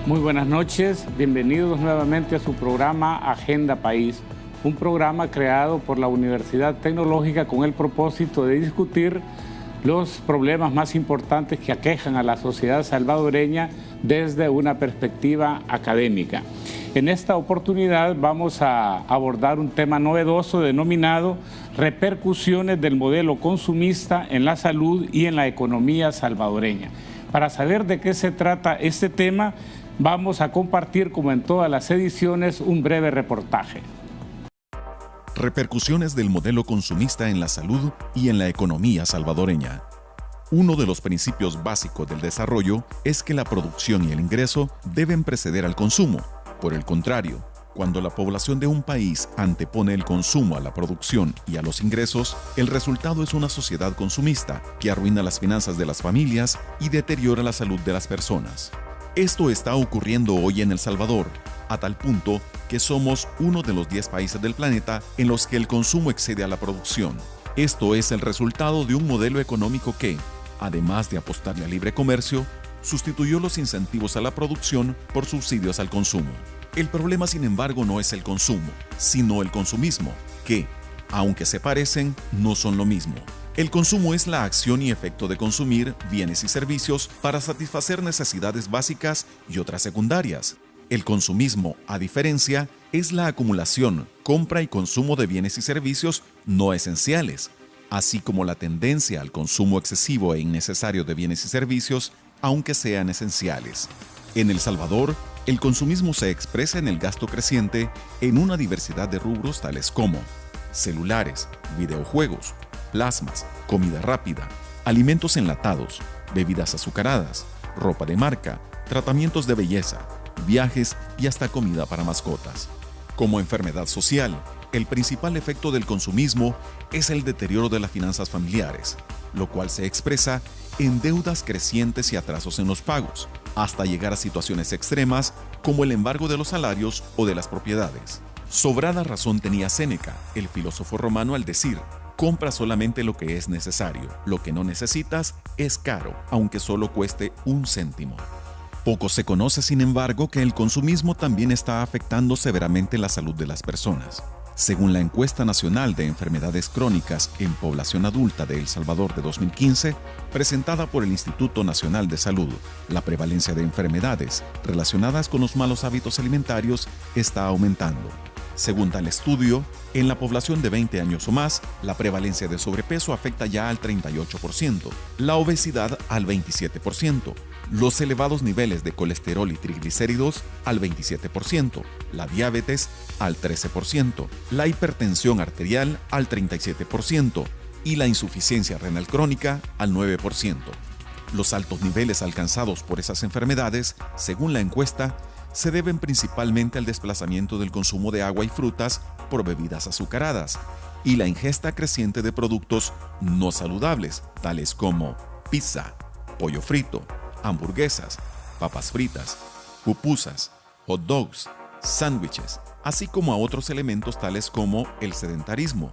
Muy buenas noches, bienvenidos nuevamente a su programa Agenda País, un programa creado por la Universidad Tecnológica con el propósito de discutir los problemas más importantes que aquejan a la sociedad salvadoreña desde una perspectiva académica. En esta oportunidad vamos a abordar un tema novedoso denominado repercusiones del modelo consumista en la salud y en la economía salvadoreña. Para saber de qué se trata este tema, vamos a compartir, como en todas las ediciones, un breve reportaje. Repercusiones del modelo consumista en la salud y en la economía salvadoreña. Uno de los principios básicos del desarrollo es que la producción y el ingreso deben preceder al consumo. Por el contrario, cuando la población de un país antepone el consumo a la producción y a los ingresos, el resultado es una sociedad consumista que arruina las finanzas de las familias y deteriora la salud de las personas. Esto está ocurriendo hoy en El Salvador, a tal punto que somos uno de los 10 países del planeta en los que el consumo excede a la producción. Esto es el resultado de un modelo económico que, además de apostarle al libre comercio, sustituyó los incentivos a la producción por subsidios al consumo. El problema, sin embargo, no es el consumo, sino el consumismo, que, aunque se parecen, no son lo mismo. El consumo es la acción y efecto de consumir bienes y servicios para satisfacer necesidades básicas y otras secundarias. El consumismo, a diferencia, es la acumulación, compra y consumo de bienes y servicios no esenciales, así como la tendencia al consumo excesivo e innecesario de bienes y servicios, aunque sean esenciales. En El Salvador, el consumismo se expresa en el gasto creciente en una diversidad de rubros tales como celulares, videojuegos, plasmas, comida rápida, alimentos enlatados, bebidas azucaradas, ropa de marca, tratamientos de belleza, viajes y hasta comida para mascotas. Como enfermedad social, el principal efecto del consumismo es el deterioro de las finanzas familiares, lo cual se expresa en deudas crecientes y atrasos en los pagos, hasta llegar a situaciones extremas como el embargo de los salarios o de las propiedades. Sobrada razón tenía Séneca, el filósofo romano, al decir: compra solamente lo que es necesario, lo que no necesitas es caro, aunque solo cueste 1 céntimo. Poco se conoce, sin embargo, que el consumismo también está afectando severamente la salud de las personas. Según la Encuesta Nacional de Enfermedades Crónicas en Población Adulta de El Salvador de 2015, presentada por el Instituto Nacional de Salud, la prevalencia de enfermedades relacionadas con los malos hábitos alimentarios está aumentando. Según tal estudio, en la población de 20 años o más, la prevalencia de sobrepeso afecta ya al 38%, la obesidad al 27%, los elevados niveles de colesterol y triglicéridos al 27%, la diabetes al 13%, la hipertensión arterial al 37% y la insuficiencia renal crónica al 9%. Los altos niveles alcanzados por esas enfermedades, según la encuesta, se deben principalmente al desplazamiento del consumo de agua y frutas por bebidas azucaradas y la ingesta creciente de productos no saludables, tales como pizza, pollo frito, hamburguesas, papas fritas, pupusas, hot dogs, sándwiches, así como a otros elementos tales como el sedentarismo,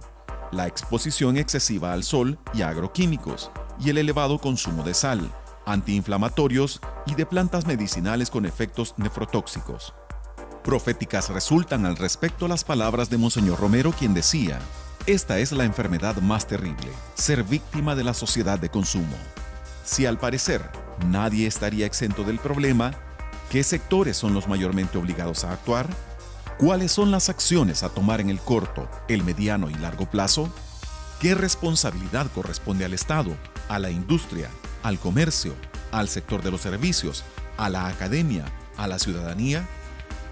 la exposición excesiva al sol y a agroquímicos, y el elevado consumo de sal, antiinflamatorios y de plantas medicinales con efectos nefrotóxicos. Proféticas resultan al respecto las palabras de Monseñor Romero, quien decía: esta es la enfermedad más terrible, ser víctima de la sociedad de consumo. Si al parecer nadie estaría exento del problema, ¿qué sectores son los mayormente obligados a actuar? ¿Cuáles son las acciones a tomar en el corto, el mediano y largo plazo? ¿Qué responsabilidad corresponde al Estado, a la industria, al comercio, al sector de los servicios, a la academia, a la ciudadanía?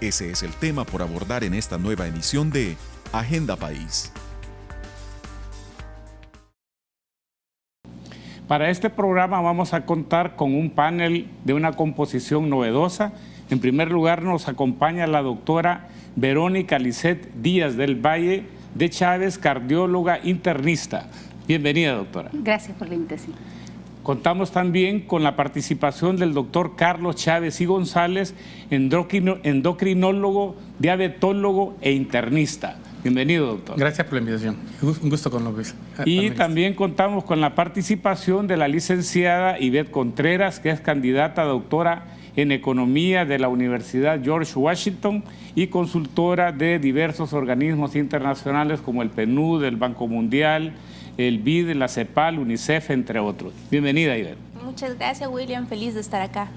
Ese es el tema por abordar en esta nueva emisión de Agenda País. Para este programa vamos a contar con un panel de una composición novedosa. En primer lugar nos acompaña la doctora Verónica Lisset Díaz del Valle de Chávez, cardióloga internista. Bienvenida, doctora. Gracias por la invitación. Contamos también con la participación del doctor Carlos Chávez y González, endocrinólogo, diabetólogo e internista. Bienvenido, doctor. Gracias por la invitación. Un gusto con López. Y también contamos con la participación de la licenciada Ivette Contreras, que es candidata a doctora en economía de la Universidad George Washington y consultora de diversos organismos internacionales como el PNUD, el Banco Mundial, el BID, la CEPAL, UNICEF, entre otros. Bienvenida, Ivette. Muchas gracias, William. Feliz de estar acá.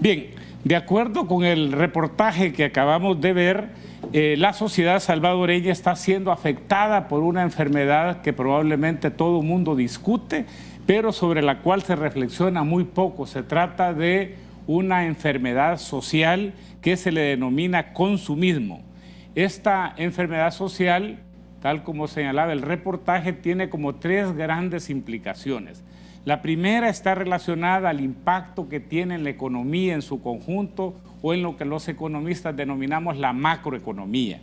Bien, de acuerdo con el reportaje que acabamos de ver, la sociedad salvadoreña está siendo afectada por una enfermedad que probablemente todo el mundo discute, pero sobre la cual se reflexiona muy poco. Se trata de una enfermedad social que se le denomina consumismo. Esta enfermedad social, tal como señalaba el reportaje, tiene como tres grandes implicaciones. La primera está relacionada al impacto que tiene en la economía en su conjunto o en lo que los economistas denominamos la macroeconomía.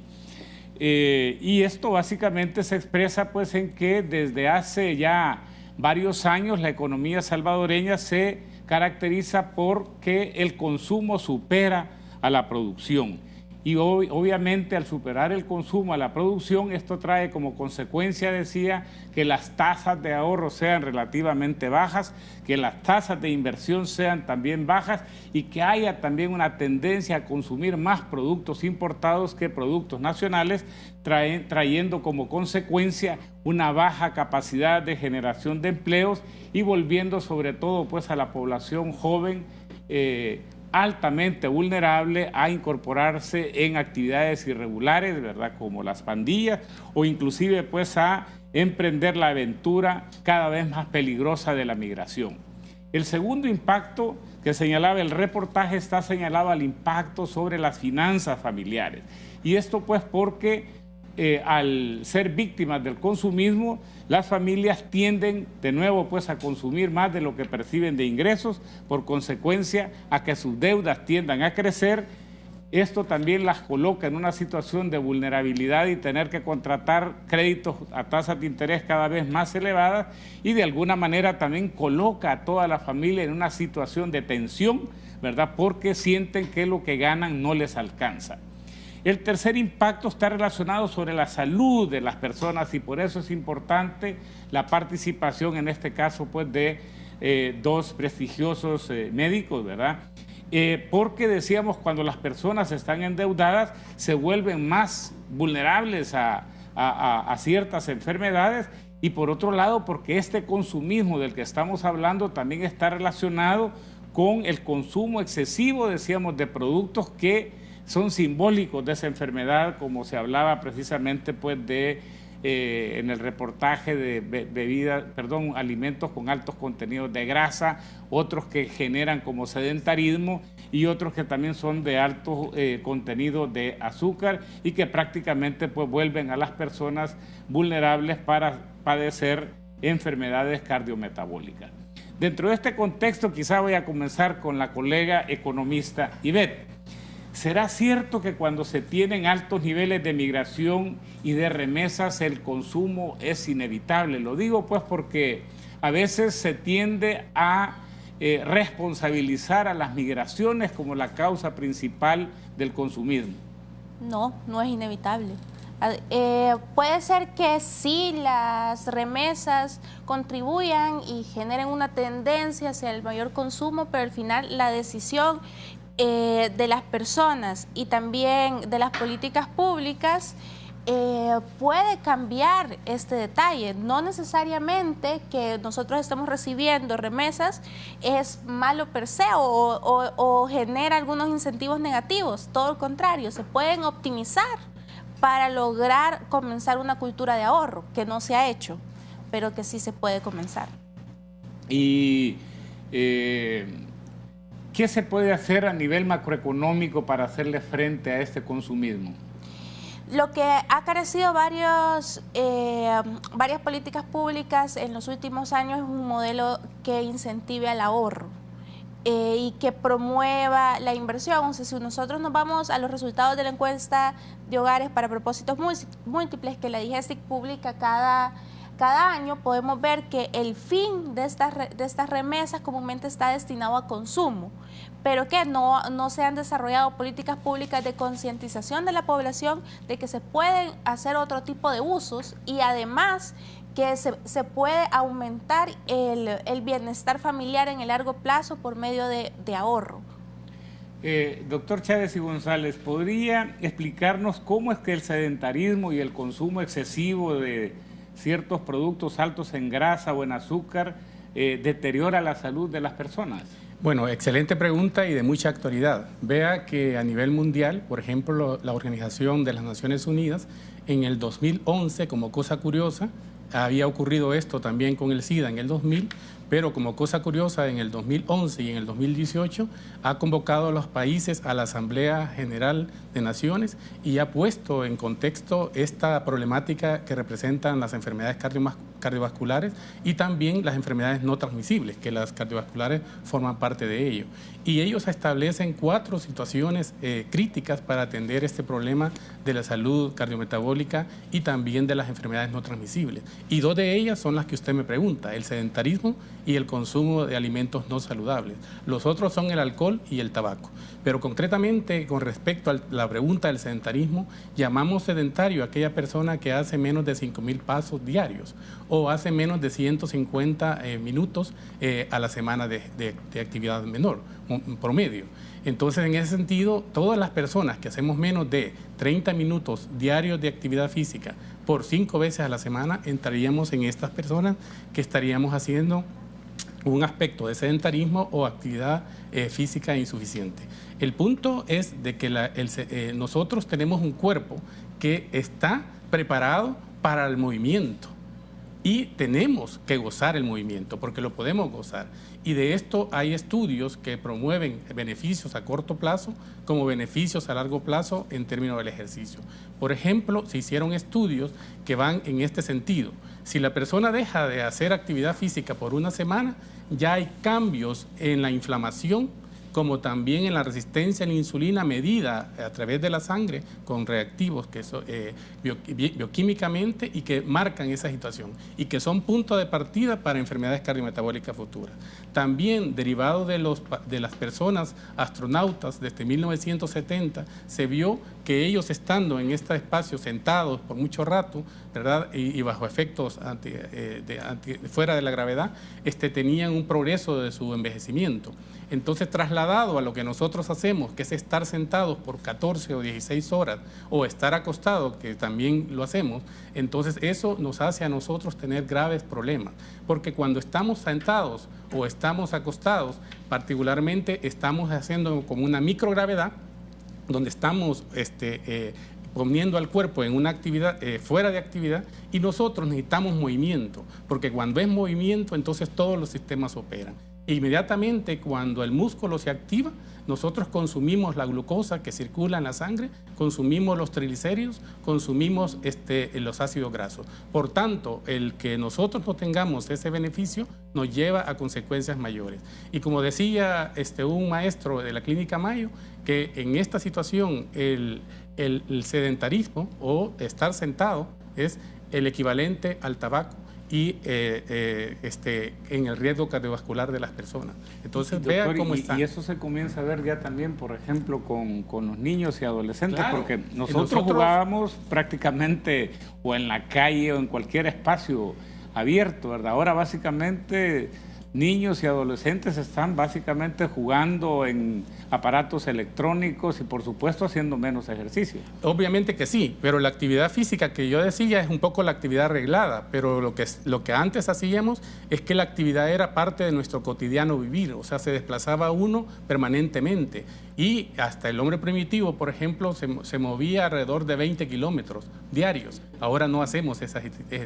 Y esto básicamente se expresa pues en que desde hace ya varios años la economía salvadoreña se caracteriza por que el consumo supera a la producción. Y obviamente al superar el consumo a la producción, esto trae como consecuencia, decía, que las tasas de ahorro sean relativamente bajas, que las tasas de inversión sean también bajas y que haya también una tendencia a consumir más productos importados que productos nacionales, trayendo como consecuencia una baja capacidad de generación de empleos y volviendo sobre todo pues a la población joven altamente vulnerable a incorporarse en actividades irregulares, ¿verdad?, como las pandillas, o inclusive pues a emprender la aventura cada vez más peligrosa de la migración. El segundo impacto que señalaba el reportaje señalado al impacto sobre las finanzas familiares. Y esto pues porque al ser víctimas del consumismo, las familias tienden de nuevo pues a consumir más de lo que perciben de ingresos, por consecuencia a que sus deudas tiendan a crecer. Esto también las coloca en una situación de vulnerabilidad y tener que contratar créditos a tasas de interés cada vez más elevadas y de alguna manera también coloca a toda la familia en una situación de tensión, ¿verdad?, porque sienten que lo que ganan no les alcanza. El tercer impacto está relacionado sobre la salud de las personas y por eso es importante la participación, en este caso, pues, de dos prestigiosos médicos, ¿verdad? Porque decíamos, cuando las personas están endeudadas, se vuelven más vulnerables a ciertas enfermedades y por otro lado, porque este consumismo del que estamos hablando también está relacionado con el consumo excesivo, decíamos, de productos que son simbólicos de esa enfermedad, como se hablaba precisamente pues en el reportaje de alimentos con altos contenidos de grasa, otros que generan como sedentarismo y otros que también son de alto contenido de azúcar y que prácticamente pues vuelven a las personas vulnerables para padecer enfermedades cardiometabólicas. Dentro de este contexto quizá voy a comenzar con la colega economista Ivette. ¿Será cierto que cuando se tienen altos niveles de migración y de remesas el consumo es inevitable? Lo digo pues porque a veces se tiende a responsabilizar a las migraciones como la causa principal del consumismo. No, no es inevitable. Puede ser que sí las remesas contribuyan y generen una tendencia hacia el mayor consumo, pero al final la decisión de las personas y también de las políticas públicas puede cambiar este detalle. No necesariamente que nosotros estemos recibiendo remesas es malo per se o genera algunos incentivos negativos. Todo lo contrario, se pueden optimizar para lograr comenzar una cultura de ahorro, que no se ha hecho, pero que sí se puede comenzar. Y ¿qué se puede hacer a nivel macroeconómico para hacerle frente a este consumismo? Lo que ha carecido varias políticas públicas en los últimos años es un modelo que incentive al ahorro y que promueva la inversión. O sea, si nosotros nos vamos a los resultados de la encuesta de hogares para propósitos múltiples que la DIGESTIC publica cada año, podemos ver que el fin de estas remesas comúnmente está destinado a consumo, pero que no se han desarrollado políticas públicas de concientización de la población de que se pueden hacer otro tipo de usos y además que se puede aumentar el bienestar familiar en el largo plazo por medio de ahorro. Doctor Chávez y González, ¿podría explicarnos cómo es que el sedentarismo y el consumo excesivo de ciertos productos altos en grasa o en azúcar deteriora la salud de las personas? Bueno, excelente pregunta y de mucha actualidad. Vea que a nivel mundial, por ejemplo, la Organización de las Naciones Unidas, en el 2011, como cosa curiosa, había ocurrido esto también con el SIDA en el 2000, pero como cosa curiosa, en el 2011 y en el 2018 ha convocado a los países a la Asamblea General de Naciones y ha puesto en contexto esta problemática que representan las enfermedades cardiovasculares y también las enfermedades no transmisibles, que las cardiovasculares forman parte de ello. Y ellos establecen 4 situaciones críticas para atender este problema de la salud cardiometabólica y también de las enfermedades no transmisibles. Y 2 de ellas son las que usted me pregunta, el sedentarismo y el consumo de alimentos no saludables. Los otros son el alcohol y el tabaco. Pero concretamente, con respecto a la pregunta del sedentarismo, llamamos sedentario a aquella persona que hace menos de 5.000 pasos diarios o hace menos de 150 minutos a la semana de actividad menor, un promedio. Entonces, en ese sentido, todas las personas que hacemos menos de 30 minutos diarios de actividad física por 5 veces a la semana, entraríamos en estas personas que estaríamos haciendo un aspecto de sedentarismo o actividad física insuficiente. El punto es de que nosotros tenemos un cuerpo que está preparado para el movimiento y tenemos que gozar el movimiento porque lo podemos gozar. Y de esto hay estudios que promueven beneficios a corto plazo como beneficios a largo plazo en términos del ejercicio. Por ejemplo, se hicieron estudios que van en este sentido. Si la persona deja de hacer actividad física por una semana, ya hay cambios en la inflamación, como también en la resistencia a la insulina medida a través de la sangre con reactivos que son bioquímicamente y que marcan esa situación y que son punto de partida para enfermedades cardiometabólicas futuras. También derivado de las personas astronautas desde 1970 se vio que ellos estando en este espacio sentados por mucho rato, ¿verdad? Y bajo efectos fuera de la gravedad, tenían un progreso de su envejecimiento. Entonces, trasladado a lo que nosotros hacemos, que es estar sentados por 14 o 16 horas, o estar acostados, que también lo hacemos, entonces eso nos hace a nosotros tener graves problemas. Porque cuando estamos sentados o estamos acostados, particularmente estamos haciendo como una microgravedad, donde estamos poniendo al cuerpo en una actividad fuera de actividad, y nosotros necesitamos movimiento, porque cuando es movimiento, entonces todos los sistemas operan. Inmediatamente cuando el músculo se activa, nosotros consumimos la glucosa que circula en la sangre, consumimos los triglicéridos, consumimos los ácidos grasos. Por tanto, el que nosotros no tengamos ese beneficio nos lleva a consecuencias mayores. Y como decía un maestro de la Clínica Mayo, que en esta situación el sedentarismo o estar sentado es el equivalente al tabaco y en el riesgo cardiovascular de las personas. Entonces, vea cómo está. Y eso se comienza a ver ya también, por ejemplo, con los niños y adolescentes, claro, porque nosotros jugábamos prácticamente o en la calle o en cualquier espacio abierto, ¿verdad? Ahora básicamente niños y adolescentes están básicamente jugando en aparatos electrónicos y por supuesto haciendo menos ejercicio. Obviamente que sí, pero la actividad física que yo decía es un poco la actividad reglada, pero lo que antes hacíamos es que la actividad era parte de nuestro cotidiano vivir, o sea, se desplazaba uno permanentemente y hasta el hombre primitivo, por ejemplo, se movía alrededor de 20 kilómetros diarios. Ahora no hacemos ese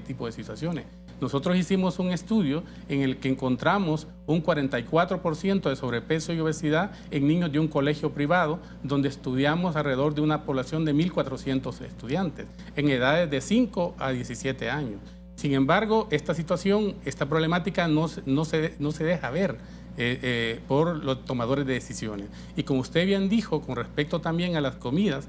tipo de situaciones. Nosotros hicimos un estudio en el que encontramos un 44% de sobrepeso y obesidad en niños de un colegio privado, donde estudiamos alrededor de una población de 1.400 estudiantes, en edades de 5 a 17 años. Sin embargo, esta situación, esta problemática no se deja ver por los tomadores de decisiones. Y como usted bien dijo, con respecto también a las comidas,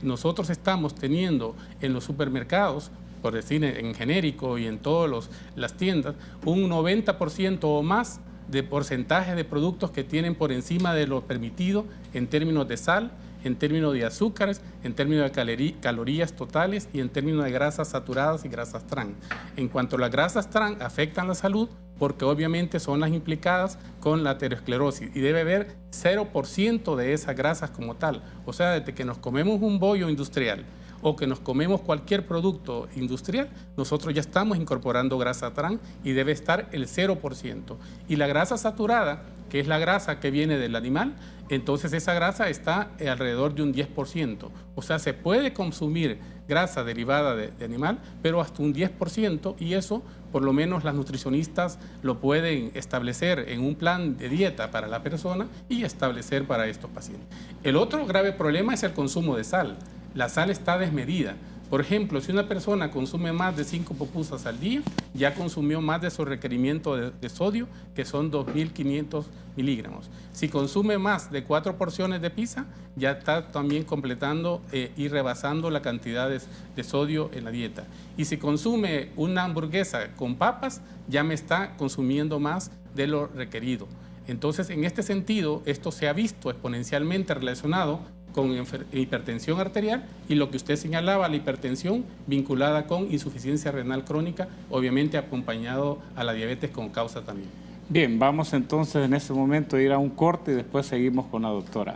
nosotros estamos teniendo en los supermercados, por decir en genérico y en todas las tiendas, un 90% o más de porcentaje de productos que tienen por encima de lo permitido en términos de sal, en términos de azúcares, en términos de calorías totales y en términos de grasas saturadas y grasas trans. En cuanto a las grasas trans, afectan la salud porque obviamente son las implicadas con la aterosclerosis y debe haber 0% de esas grasas como tal. O sea, desde que nos comemos un bollo industrial o que nos comemos cualquier producto industrial, nosotros ya estamos incorporando grasa trans y debe estar el 0%. Y la grasa saturada, que es la grasa que viene del animal, entonces esa grasa está alrededor de un 10%. O sea, se puede consumir grasa derivada de animal, pero hasta un 10%, y eso por lo menos las nutricionistas lo pueden establecer en un plan de dieta para la persona y establecer para estos pacientes. El otro grave problema es el consumo de sal. La sal está desmedida. Por ejemplo, si una persona consume más de 5 pupusas al día, ya consumió más de su requerimiento de sodio, que son 2.500 miligramos. Si consume más de 4 porciones de pizza, ya está también completando y rebasando la cantidad de sodio en la dieta. Y si consume una hamburguesa con papas, ya me está consumiendo más de lo requerido. Entonces, en este sentido, esto se ha visto exponencialmente relacionado con hipertensión arterial y lo que usted señalaba, la hipertensión vinculada con insuficiencia renal crónica, obviamente acompañado a la diabetes como causa también. Bien, vamos entonces en este momento a ir a un corte y después seguimos con la doctora.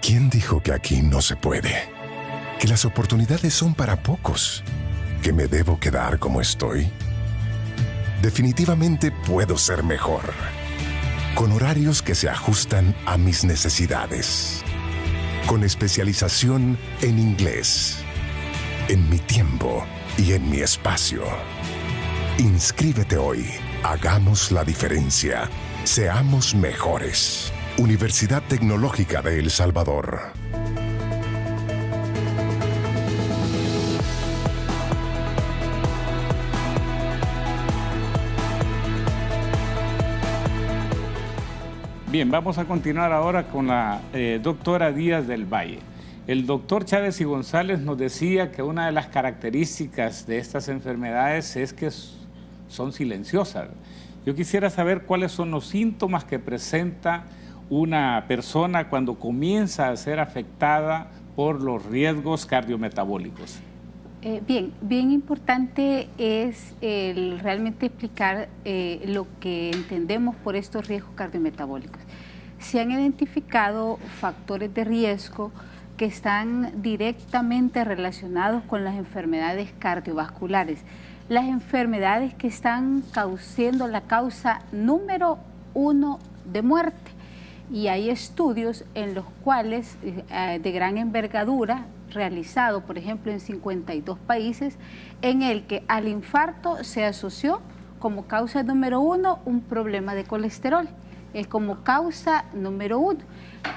¿Quién dijo que aquí no se puede? Que las oportunidades son para pocos. ¿Que me debo quedar como estoy? Definitivamente puedo ser mejor, con horarios que se ajustan a mis necesidades, con especialización en inglés, en mi tiempo y en mi espacio. Inscríbete hoy, hagamos la diferencia, seamos mejores. Universidad Tecnológica de El Salvador. Bien, vamos a continuar ahora con la doctora Díaz del Valle. El doctor Chávez y González nos decía que una de las características de estas enfermedades es que son silenciosas. Yo quisiera saber cuáles son los síntomas que presenta una persona cuando comienza a ser afectada por los riesgos cardiometabólicos. Bien importante es realmente explicar lo que entendemos por estos riesgos cardiometabólicos. Se han identificado factores de riesgo que están directamente relacionados con las enfermedades cardiovasculares, las enfermedades que están siendo la causa número 1 de muerte. Y hay estudios en los cuales, de gran envergadura, realizado, por ejemplo, en 52 países, en el que al infarto se asoció como causa número 1 un problema de colesterol, como causa número 1.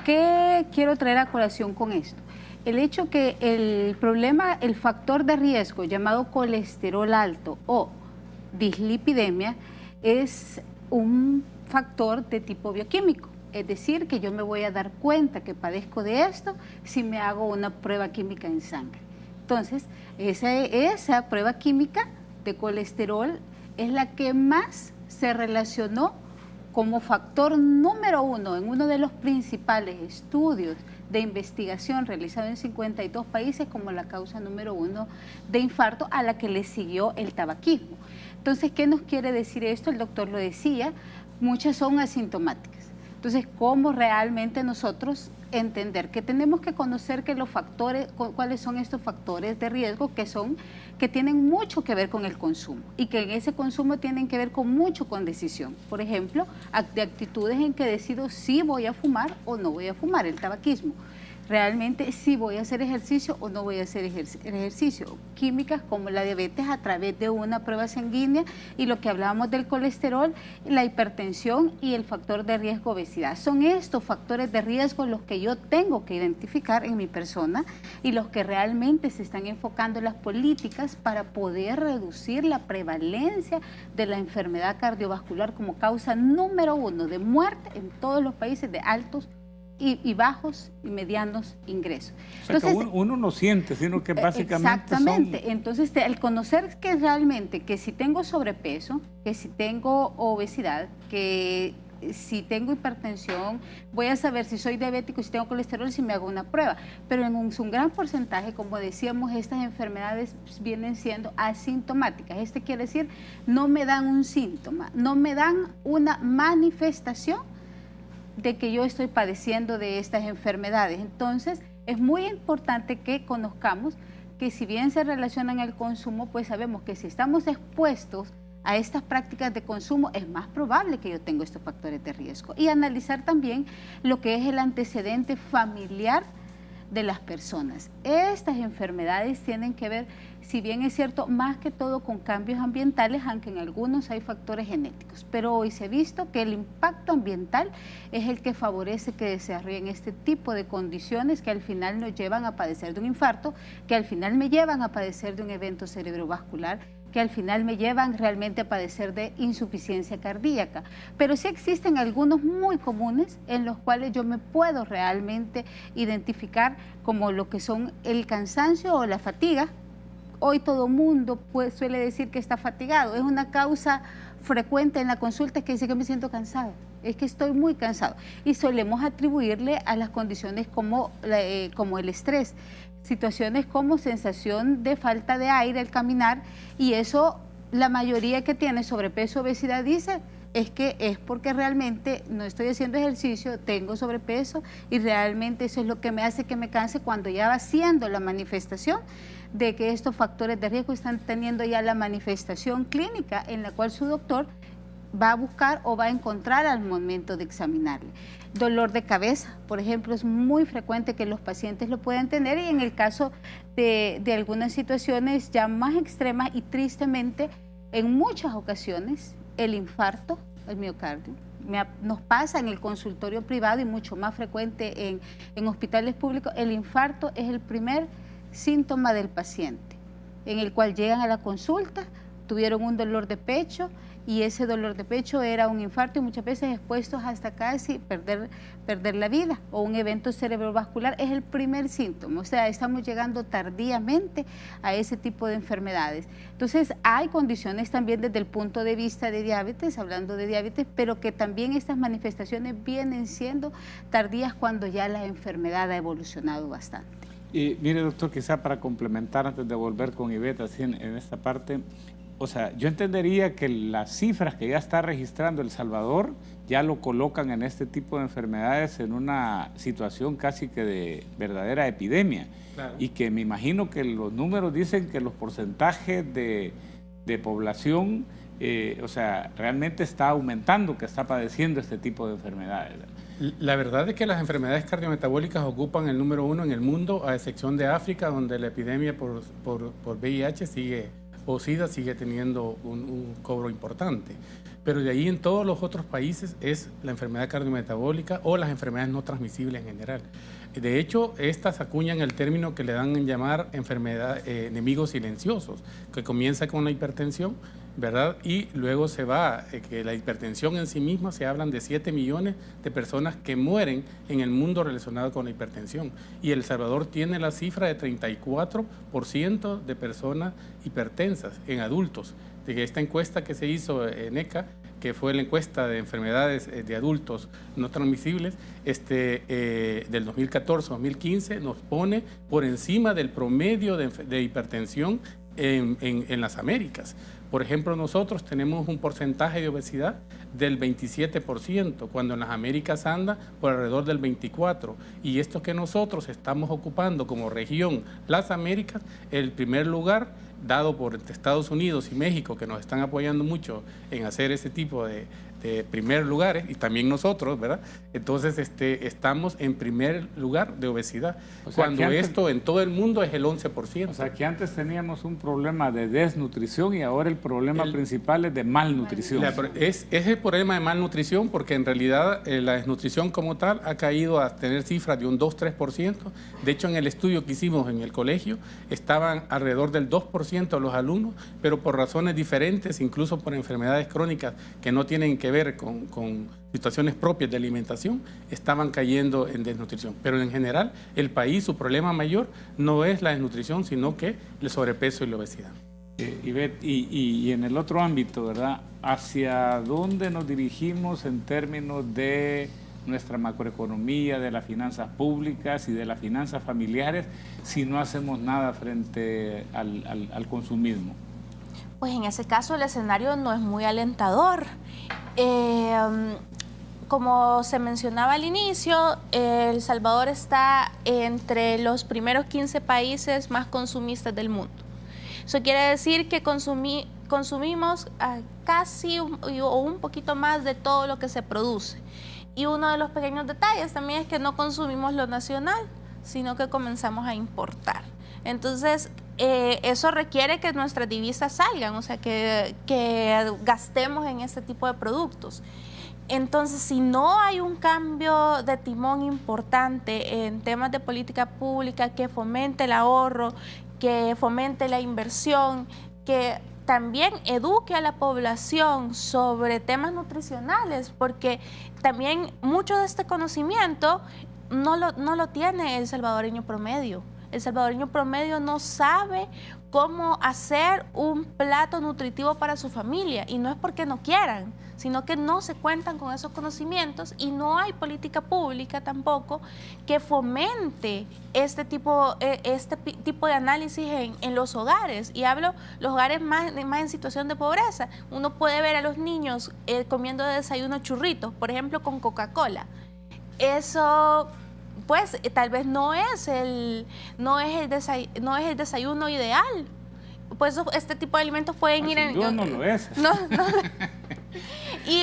¿Qué quiero traer a colación con esto? El hecho que el factor de riesgo llamado colesterol alto o dislipidemia es un factor de tipo bioquímico. Es decir, que yo me voy a dar cuenta que padezco de esto si me hago una prueba química en sangre. Entonces, esa prueba química de colesterol es la que más se relacionó como factor número 1 en uno de los principales estudios de investigación realizado en 52 países como la causa número 1 de infarto, a la que le siguió el tabaquismo. Entonces, ¿qué nos quiere decir esto? El doctor lo decía, muchas son asintomáticas. Entonces, ¿cómo realmente nosotros entender que tenemos que conocer que los factores, cuáles son estos factores de riesgo que tienen mucho que ver con el consumo y que en ese consumo tienen que ver mucho con decisión? Por ejemplo, de actitudes en que decido si voy a fumar o no voy a fumar, el tabaquismo. Realmente si voy a hacer ejercicio o no voy a hacer ejercicio. Químicas como la diabetes a través de una prueba sanguínea y lo que hablábamos del colesterol, la hipertensión y el factor de riesgo obesidad. Son estos factores de riesgo los que yo tengo que identificar en mi persona y los que realmente se están enfocando en las políticas para poder reducir la prevalencia de la enfermedad cardiovascular como causa número 1 de muerte en todos los países de altos y bajos y medianos ingresos. O sea, entonces, que uno no siente, sino que básicamente exactamente. Entonces, el conocer que realmente, que si tengo sobrepeso, que si tengo obesidad, que si tengo hipertensión, voy a saber si soy diabético, si tengo colesterol, si me hago una prueba. Pero en un gran porcentaje, como decíamos, estas enfermedades vienen siendo asintomáticas. Quiere decir, no me dan un síntoma, no me dan una manifestación de que yo estoy padeciendo de estas enfermedades. Entonces, es muy importante que conozcamos que si bien se relacionan al consumo, pues sabemos que si estamos expuestos a estas prácticas de consumo, es más probable que yo tenga estos factores de riesgo. Y analizar también lo que es el antecedente familiar de las personas. Estas enfermedades tienen que ver, si bien es cierto, más que todo con cambios ambientales, aunque en algunos hay factores genéticos. Pero hoy se ha visto que el impacto ambiental es el que favorece que desarrollen este tipo de condiciones que al final nos llevan a padecer de un infarto, que al final me llevan a padecer de un evento cerebrovascular, que al final me llevan realmente a padecer de insuficiencia cardíaca. Pero sí existen algunos muy comunes en los cuales yo me puedo realmente identificar como lo que son el cansancio o la fatiga. Hoy todo mundo suele decir que está fatigado. Es una causa frecuente en la consulta que dice que me siento cansado. Es que estoy muy cansado. Y solemos atribuirle a las condiciones como el estrés. Situaciones como sensación de falta de aire al caminar, y eso la mayoría que tiene sobrepeso, obesidad dice es que es porque realmente no estoy haciendo ejercicio, tengo sobrepeso y realmente eso es lo que me hace que me canse, cuando ya va siendo la manifestación de que estos factores de riesgo están teniendo ya la manifestación clínica en la cual su doctor va a buscar o va a encontrar al momento de examinarle. Dolor de cabeza, por ejemplo, es muy frecuente que los pacientes lo puedan tener, y en el caso de algunas situaciones ya más extremas y tristemente, en muchas ocasiones, el infarto, el miocardio. Nos pasa en el consultorio privado y mucho más frecuente en hospitales públicos. El infarto es el primer síntoma del paciente, en el cual llegan a la consulta, tuvieron un dolor de pecho, y ese dolor de pecho era un infarto, y muchas veces expuestos hasta casi perder la vida, o un evento cerebrovascular es el primer síntoma. O sea, estamos llegando tardíamente a ese tipo de enfermedades. Entonces, hay condiciones también desde el punto de vista de diabetes, hablando de diabetes, pero que también estas manifestaciones vienen siendo tardías cuando ya la enfermedad ha evolucionado bastante. Y mire, doctor, quizá para complementar antes de volver con Ivette así en esta parte, o sea, yo entendería que las cifras que ya está registrando El Salvador ya lo colocan en este tipo de enfermedades en una situación casi que de verdadera epidemia. Claro. Y que me imagino que los números dicen que los porcentajes de población, o sea, realmente está aumentando, que está padeciendo este tipo de enfermedades. La verdad es que las enfermedades cardiometabólicas ocupan el número 1 en el mundo, a excepción de África, donde la epidemia por VIH o SIDA sigue teniendo un cobro importante. Pero de ahí en todos los otros países es la enfermedad cardiometabólica o las enfermedades no transmisibles en general. De hecho, estas acuñan el término que le dan en llamar enemigos silenciosos, que comienza con la hipertensión, ¿verdad? Y luego se va, que la hipertensión en sí misma, se hablan de 7 millones de personas que mueren en el mundo relacionado con la hipertensión. Y El Salvador tiene la cifra de 34% de personas hipertensas en adultos. De esta encuesta que se hizo en ECA, que fue la encuesta de enfermedades de adultos no transmisibles, del 2014-2015, nos pone por encima del promedio de hipertensión en las Américas. Por ejemplo, nosotros tenemos un porcentaje de obesidad del 27%, cuando en las Américas anda por alrededor del 24%. Y esto que nosotros estamos ocupando como región, las Américas, el primer lugar, dado por Estados Unidos y México, que nos están apoyando mucho en hacer ese tipo de primer lugares, y también nosotros, ¿verdad? Entonces, estamos en primer lugar de obesidad, o sea, cuando esto en todo el mundo es el 11%. O sea, que antes teníamos un problema de desnutrición y ahora el problema principal es de malnutrición. Es el problema de malnutrición, porque en realidad la desnutrición como tal ha caído a tener cifras de un 2-3%. De hecho, en el estudio que hicimos en el colegio, estaban alrededor del 2% 90% de los alumnos, pero por razones diferentes, incluso por enfermedades crónicas que no tienen que ver con situaciones propias de alimentación, estaban cayendo en desnutrición. Pero en general, el país, su problema mayor no es la desnutrición, sino que el sobrepeso y la obesidad. Ivette, y en el otro ámbito, ¿verdad? ¿Hacia dónde nos dirigimos en términos de nuestra macroeconomía, de las finanzas públicas y de las finanzas familiares si no hacemos nada frente al consumismo? Pues en ese caso el escenario no es muy alentador. Como se mencionaba al inicio, El Salvador está entre los primeros 15 países más consumistas del mundo. Eso quiere decir que consumimos casi o un poquito más de todo lo que se produce. Y uno de los pequeños detalles también es que no consumimos lo nacional, sino que comenzamos a importar. Entonces, eso requiere que nuestras divisas salgan, o sea, que gastemos en este tipo de productos. Entonces, si no hay un cambio de timón importante en temas de política pública que fomente el ahorro, que fomente la inversión, que también eduque a la población sobre temas nutricionales, porque también mucho de este conocimiento no lo tiene el salvadoreño promedio. El salvadoreño promedio no sabe cómo hacer un plato nutritivo para su familia, y no es porque no quieran, sino que no se cuentan con esos conocimientos y no hay política pública tampoco que fomente este tipo de análisis en los hogares. Y hablo los hogares más en situación de pobreza. Uno puede ver a los niños comiendo de desayuno churritos, por ejemplo, con Coca-Cola. Eso, pues, tal vez no es el desayuno ideal. Pues este tipo de alimentos pueden ir en... Yo no lo es. No.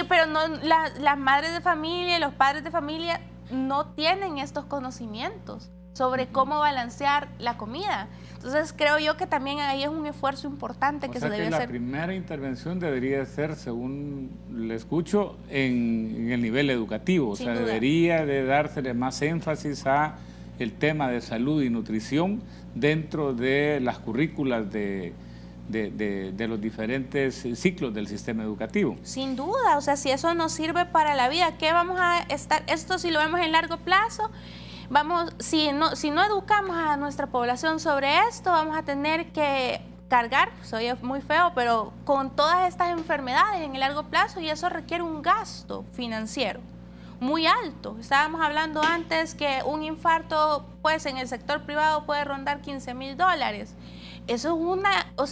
Pero no, las madres de familia y los padres de familia no tienen estos conocimientos sobre cómo balancear la comida. Entonces creo yo que también ahí es un esfuerzo importante que se debe hacer. La primera intervención debería ser, según le escucho, en el nivel educativo. O sea, debería de dársele más énfasis a el tema de salud y nutrición dentro de las currículas de los diferentes ciclos del sistema educativo. Sin duda, o sea, si eso nos sirve para la vida, ¿qué vamos a estar? Esto si lo vemos en largo plazo, si no educamos a nuestra población sobre esto, vamos a tener que cargar, soy muy feo, pero con todas estas enfermedades en el largo plazo, y eso requiere un gasto financiero muy alto. Estábamos hablando antes que un infarto, pues en el sector privado puede rondar $15,000. Eso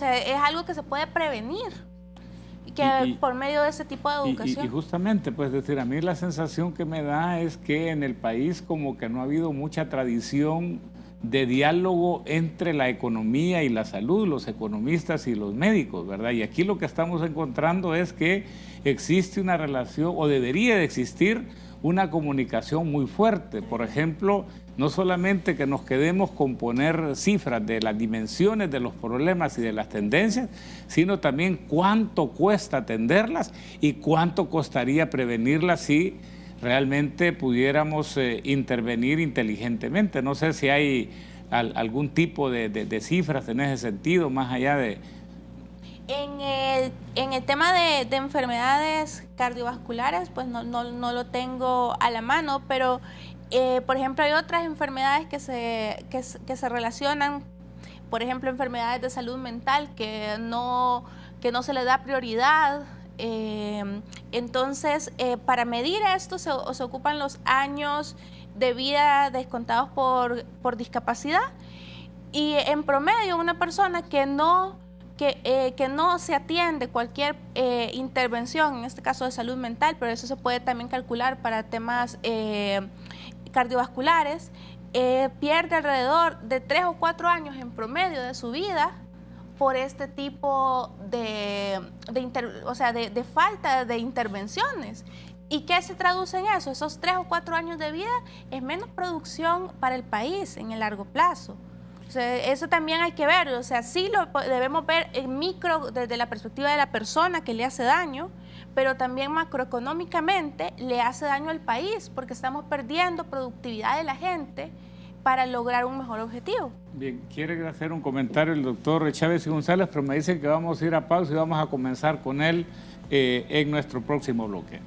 es algo que se puede prevenir por medio de ese tipo de educación. Y justamente, pues decir, a mí la sensación que me da es que en el país como que no ha habido mucha tradición de diálogo entre la economía y la salud, los economistas y los médicos, ¿verdad? Y aquí lo que estamos encontrando es que existe una relación, o debería de existir una comunicación muy fuerte. Por ejemplo, no solamente que nos quedemos con poner cifras de las dimensiones de los problemas y de las tendencias, sino también cuánto cuesta atenderlas y cuánto costaría prevenirlas si realmente pudiéramos intervenir inteligentemente. No sé si hay algún tipo de cifras en ese sentido, más allá de... En el tema de enfermedades cardiovasculares, pues no lo tengo a la mano, pero por ejemplo hay otras enfermedades que se relacionan, por ejemplo enfermedades de salud mental que no se le da prioridad. Entonces, para medir esto se ocupan los años de vida descontados por discapacidad, y en promedio una persona que no se atiende cualquier intervención, en este caso de salud mental, pero eso se puede también calcular para temas cardiovasculares, pierde alrededor de 3 o 4 años en promedio de su vida por este tipo de falta de intervenciones. ¿Y qué se traduce en eso? Esos 3 o 4 años de vida es menos producción para el país en el largo plazo. O sea, eso también hay que ver, o sea, sí lo debemos ver en micro desde la perspectiva de la persona que le hace daño, pero también macroeconómicamente le hace daño al país, porque estamos perdiendo productividad de la gente para lograr un mejor objetivo. Bien, quiere hacer un comentario el doctor Chávez y González, pero me dice que vamos a ir a pausa y vamos a comenzar con él en nuestro próximo bloque.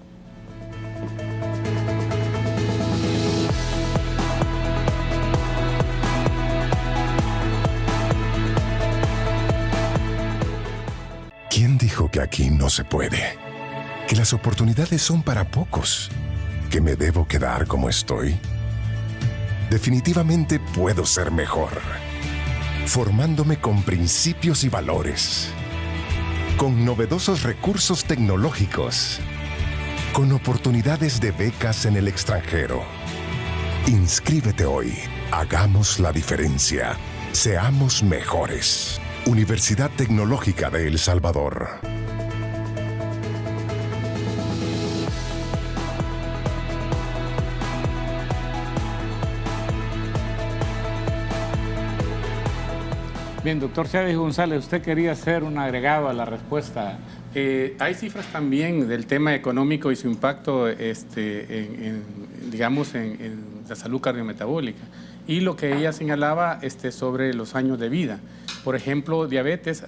¿Quién dijo que aquí no se puede? Que las oportunidades son para pocos. ¿Que me debo quedar como estoy? Definitivamente puedo ser mejor. Formándome con principios y valores. Con novedosos recursos tecnológicos. Con oportunidades de becas en el extranjero. Inscríbete hoy. Hagamos la diferencia. Seamos mejores. Universidad Tecnológica de El Salvador. Bien, doctor Chávez González, usted quería hacer un agregado a la respuesta. Hay cifras también del tema económico y su impacto digamos, en la salud cardiometabólica. Y lo que ella señalaba sobre los años de vida. Por ejemplo, diabetes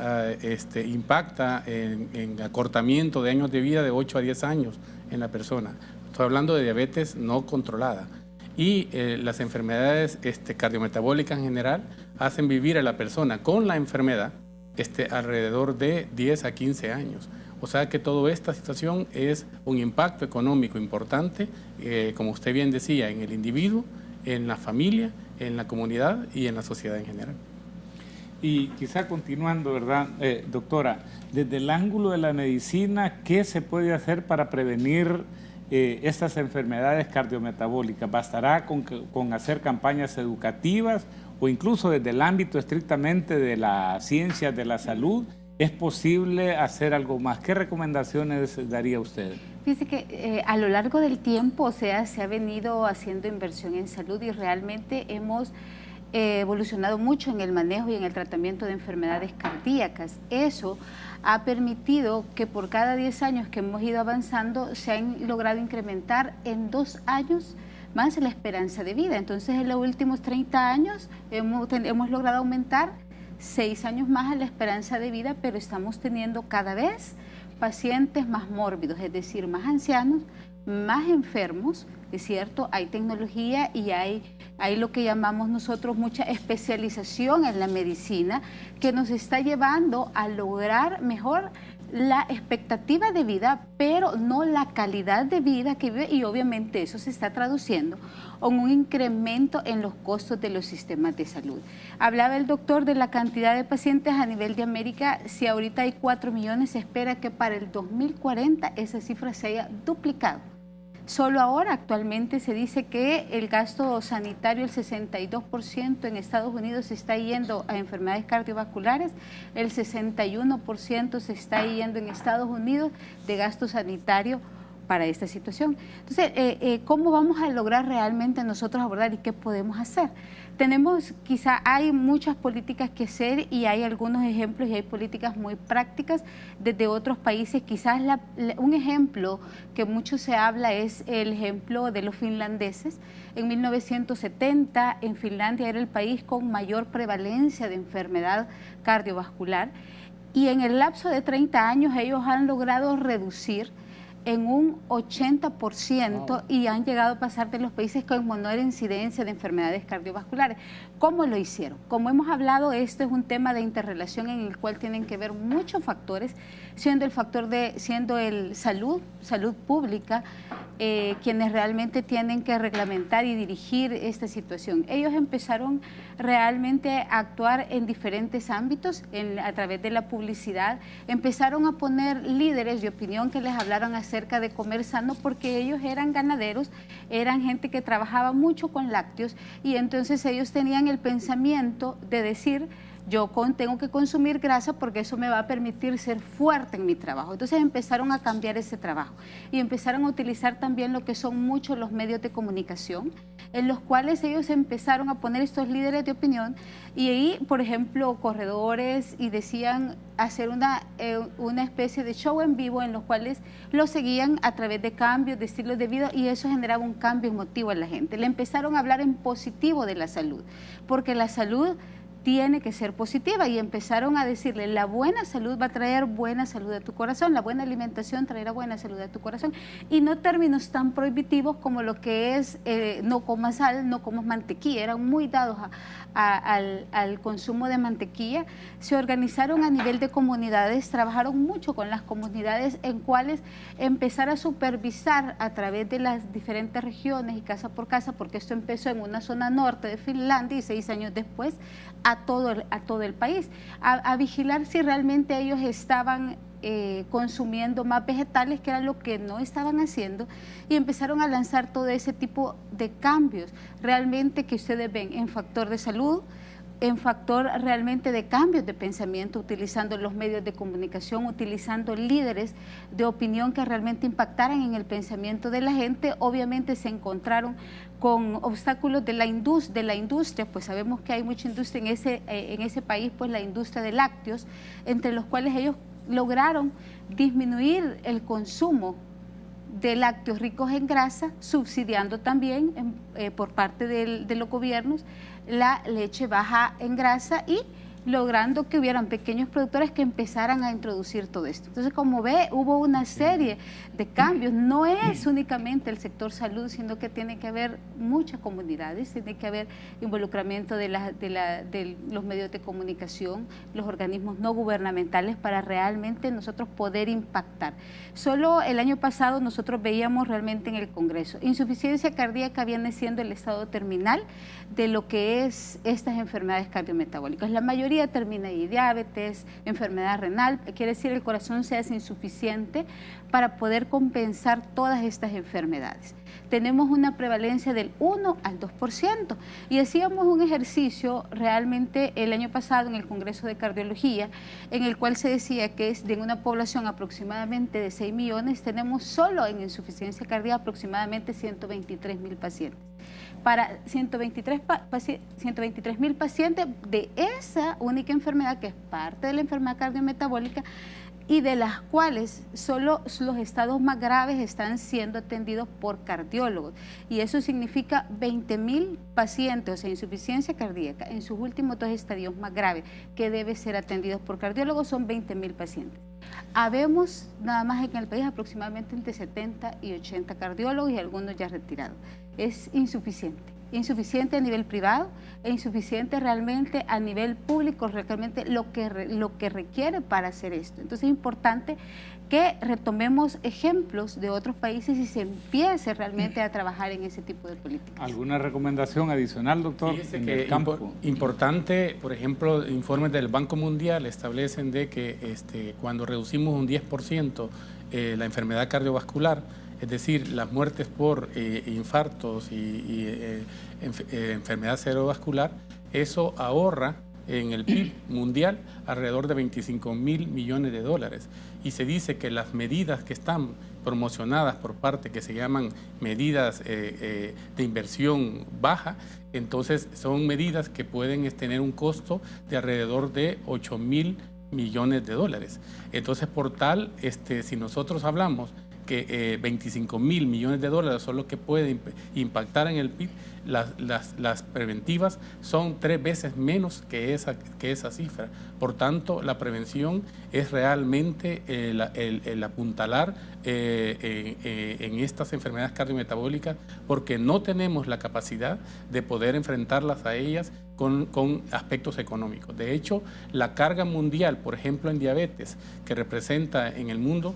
impacta en acortamiento de años de vida de 8 a 10 años en la persona. Estoy hablando de diabetes no controlada. Y las enfermedades cardiometabólicas en general hacen vivir a la persona con la enfermedad alrededor de 10 a 15 años. O sea que toda esta situación es un impacto económico importante, como usted bien decía, en el individuo, en la familia, en la comunidad y en la sociedad en general. Y quizá continuando, ¿verdad, doctora? Desde el ángulo de la medicina, ¿qué se puede hacer para prevenir estas enfermedades cardiometabólicas? ¿Bastará con hacer campañas educativas o incluso desde el ámbito estrictamente de la ciencia de la salud? ¿Es posible hacer algo más? ¿Qué recomendaciones daría usted? Fíjese que a lo largo del tiempo, se ha venido haciendo inversión en salud y realmente hemos evolucionado mucho en el manejo y en el tratamiento de enfermedades cardíacas. Eso ha permitido que por cada 10 años que hemos ido avanzando se han logrado incrementar en 2 años más la esperanza de vida. Entonces, en los últimos 30 años hemos logrado aumentar 6 años más a la esperanza de vida, pero estamos teniendo cada vez pacientes más mórbidos, es decir, más ancianos, más enfermos, es cierto, hay tecnología y hay lo que llamamos nosotros mucha especialización en la medicina que nos está llevando a lograr mejor la expectativa de vida, pero no la calidad de vida que vive, y obviamente eso se está traduciendo en un incremento en los costos de los sistemas de salud. Hablaba el doctor de la cantidad de pacientes a nivel de América. Si ahorita hay 4 millones, se espera que para el 2040 esa cifra se haya duplicado. Solo ahora actualmente se dice que el gasto sanitario, el 62% en Estados Unidos se está yendo a enfermedades cardiovasculares, el 61% se está yendo en Estados Unidos de gasto sanitario para esta situación. Entonces, ¿cómo vamos a lograr realmente nosotros abordar y qué podemos hacer? Hay muchas políticas que hacer y hay algunos ejemplos y hay políticas muy prácticas desde otros países. Quizás un ejemplo que mucho se habla es el ejemplo de los finlandeses. En 1970 en Finlandia era el país con mayor prevalencia de enfermedad cardiovascular y en el lapso de 30 años ellos han logrado reducir en un 80% wow. Y han llegado a pasar de los países con menor incidencia de enfermedades cardiovasculares. ¿Cómo lo hicieron? Como hemos hablado, esto es un tema de interrelación en el cual tienen que ver muchos factores, siendo el salud pública, quienes realmente tienen que reglamentar y dirigir esta situación. Ellos empezaron realmente a actuar en diferentes ámbitos, a través de la publicidad, empezaron a poner líderes de opinión que les hablaron acerca de comer sano, porque ellos eran ganaderos, eran gente que trabajaba mucho con lácteos y entonces ellos tenían el pensamiento de decir tengo que consumir grasa porque eso me va a permitir ser fuerte en mi trabajo. Entonces empezaron a cambiar ese trabajo y empezaron a utilizar también lo que son muchos los medios de comunicación, en los cuales ellos empezaron a poner estos líderes de opinión y ahí, por ejemplo, corredores, y decían hacer una especie de show en vivo en los cuales lo seguían a través de cambios de estilos de vida, y eso generaba un cambio emotivo en la gente. Le empezaron a hablar en positivo de la salud, porque la salud tiene que ser positiva, y empezaron a decirle: la buena salud va a traer buena salud a tu corazón, la buena alimentación traerá buena salud a tu corazón, y no términos tan prohibitivos como lo que es no comas sal, no comas mantequilla. Eran muy dados al consumo de mantequilla. Se organizaron a nivel de comunidades, trabajaron mucho con las comunidades en cuales empezar a supervisar a través de las diferentes regiones y casa por casa, porque esto empezó en una zona norte de Finlandia y 6 años después a todo el país, a vigilar si realmente ellos estaban consumiendo más vegetales, que era lo que no estaban haciendo, y empezaron a lanzar todo ese tipo de cambios realmente que ustedes ven en factor de salud, en factor realmente de cambios de pensamiento, utilizando los medios de comunicación, utilizando líderes de opinión que realmente impactaran en el pensamiento de la gente. Obviamente se encontraron con obstáculos de la industria, pues sabemos que hay mucha industria en ese país, pues la industria de lácteos, entre los cuales ellos lograron disminuir el consumo de lácteos ricos en grasa, subsidiando también por parte de los gobiernos la leche baja en grasa y logrando que hubieran pequeños productores que empezaran a introducir todo esto. Entonces, como ve, hubo una serie de cambios. No es únicamente el sector salud, sino que tiene que haber muchas comunidades, tiene que haber involucramiento de los medios de comunicación, los organismos no gubernamentales, para realmente nosotros poder impactar. Solo el año pasado nosotros veíamos realmente en el Congreso, insuficiencia cardíaca viene siendo el estado terminal de lo que es estas enfermedades cardiometabólicas. La mayoría termina ahí: diabetes, enfermedad renal, quiere decir el corazón se hace insuficiente para poder compensar todas estas enfermedades. Tenemos una prevalencia del 1 al 2%, y hacíamos un ejercicio realmente el año pasado en el Congreso de Cardiología, en el cual se decía que de una población aproximadamente de 6 millones, tenemos solo en insuficiencia cardíaca aproximadamente 123,000 pacientes. Para 123,000 pacientes de esa única enfermedad, que es parte de la enfermedad cardiometabólica, y de las cuales solo los estados más graves están siendo atendidos por cardiólogos. Y eso significa 20,000 pacientes, o sea, insuficiencia cardíaca en sus últimos 2 estadios más graves, que deben ser atendidos por cardiólogos, son 20,000 pacientes. Habemos nada más en el país aproximadamente entre 70 y 80 cardiólogos, y algunos ya retirados. Es insuficiente a nivel privado e insuficiente realmente a nivel público, realmente lo que requiere para hacer esto. Entonces es importante que retomemos ejemplos de otros países y se empiece realmente a trabajar en ese tipo de políticas. ¿Alguna recomendación adicional, doctor? Fíjese que importante, por ejemplo, informes del Banco Mundial establecen de que cuando reducimos un 10% la enfermedad cardiovascular, es decir, las muertes por infartos y enfermedad cerebrovascular, eso ahorra en el PIB mundial alrededor de 25,000 millones de dólares. Y se dice que las medidas que están promocionadas por parte, que se llaman medidas de inversión baja, entonces son medidas que pueden tener un costo de alrededor de 8,000 millones de dólares. Entonces, por tal, si nosotros hablamos que 25,000 millones de dólares son lo que puede impactar en el PIB, las preventivas son 3 veces menos que esa cifra. Por tanto, la prevención es realmente el apuntalar en estas enfermedades cardiometabólicas, porque no tenemos la capacidad de poder enfrentarlas a ellas con aspectos económicos. De hecho, la carga mundial, por ejemplo, en diabetes, que representa en el mundo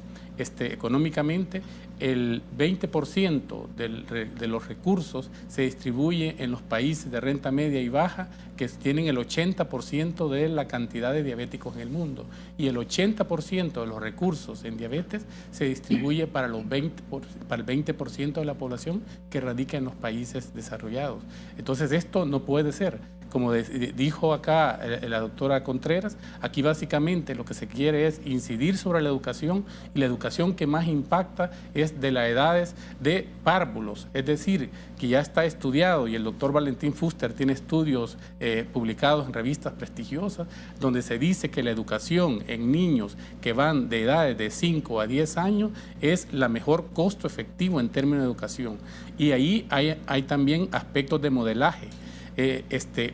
económicamente el 20% de los recursos se distribuye en los países de renta media y baja, que tienen el 80% de la cantidad de diabéticos en el mundo. Y el 80% de los recursos en diabetes se distribuye para el 20% de la población que radica en los países desarrollados. Entonces esto no puede ser. Como dijo acá la doctora Contreras, aquí básicamente lo que se quiere es incidir sobre la educación, y la educación que más impacta es de las edades de párvulos, es decir, que ya está estudiado, y el doctor Valentín Fuster tiene estudios publicados en revistas prestigiosas, donde se dice que la educación en niños que van de edades de 5 a 10 años es la mejor costo efectivo en términos de educación. Y ahí hay también aspectos de modelaje.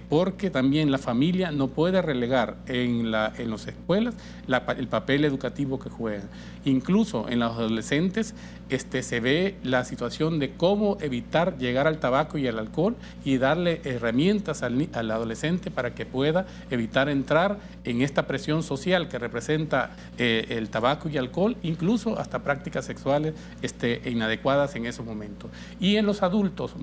Porque también la familia no puede relegar en las escuelas el papel educativo que juegan. Incluso en los adolescentes se ve la situación de cómo evitar llegar al tabaco y al alcohol, y darle herramientas al adolescente para que pueda evitar entrar en esta presión social que representa el tabaco y alcohol, incluso hasta prácticas sexuales inadecuadas en esos momentos. Y en los adultos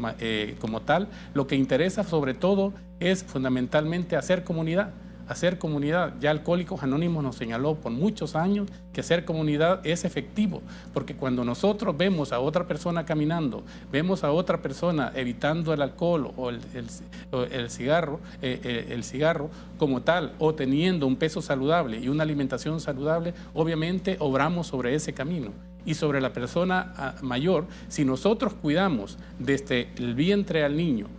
como tal, lo que interesa sobre todo es fundamentalmente hacer comunidad. Hacer comunidad. Ya Alcohólicos Anónimos nos señaló por muchos años que hacer comunidad es efectivo, porque cuando nosotros vemos a otra persona caminando, vemos a otra persona evitando el alcohol o el cigarro como tal, o teniendo un peso saludable y una alimentación saludable, obviamente obramos sobre ese camino. Y sobre la persona mayor, si nosotros cuidamos desde el vientre al niño,